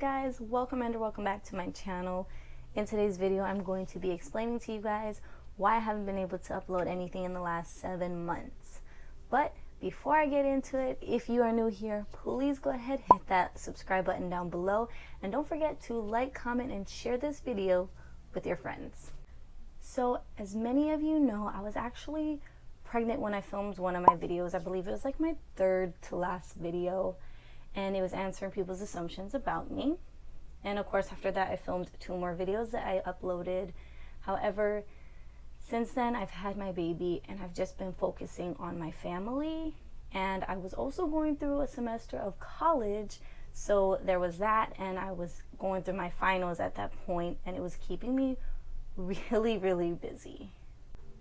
guys, welcome and welcome back to my channel. In today's video I'm going to be explaining to you guys why I haven't been able to upload anything in the last 7 months. But before I get into it, if you are new here, please go ahead, hit that subscribe button down below, and don't forget to like, comment, and share this video with your friends. So as many of you know, I was actually pregnant when I filmed one of my videos. I believe it was like my third to last video, and it was answering people's assumptions about me. And of course after that I filmed 2 more videos that I uploaded. However, since then I've had my baby and I've just been focusing on my family, and I was also going through a semester of college, so there was that, and I was going through my finals at that point, and it was keeping me really busy.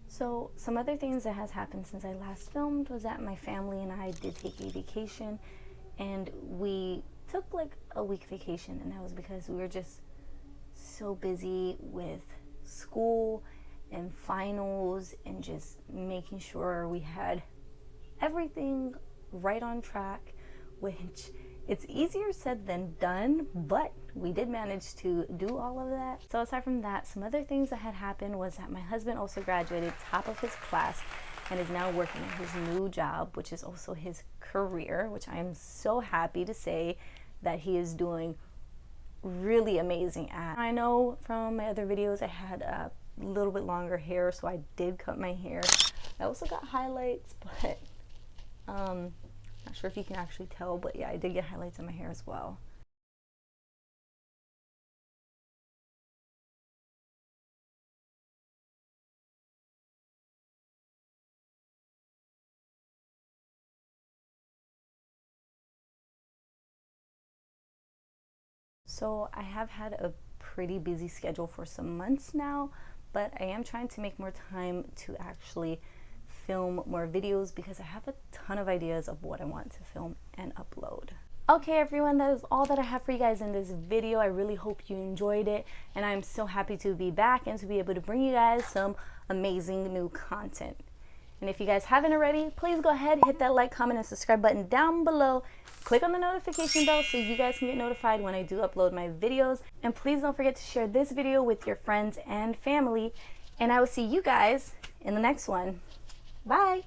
So some other things that has happened since I last filmed was that my family and I did take a vacation, and we took like a week vacation, and that was because we were just so busy with school and finals and just making sure we had everything right on track, which it's easier said than done, but we did manage to do all of that. So aside from that, some other things that had happened was that my husband also graduated top of his class and is now working at his new job, which is also his career, which I am so happy to say that he is doing really amazing at. I know from my other videos I had a little bit longer hair, so I did cut my hair. I also got highlights, but not sure if you can actually tell, but yeah, I did get highlights in my hair as well. So I have had a pretty busy schedule for some months now, but I am trying to make more time to actually film more videos because I have a ton of ideas of what I want to film and upload. Okay everyone, that is all that I have for you guys in this video. I really hope you enjoyed it, and I'm so happy to be back and to be able to bring you guys some amazing new content. And if you guys haven't already, please go ahead, hit that like, comment, and subscribe button down below. Click on the notification bell so you guys can get notified when I do upload my videos. And please don't forget to share this video with your friends and family. And I will see you guys in the next one. Bye!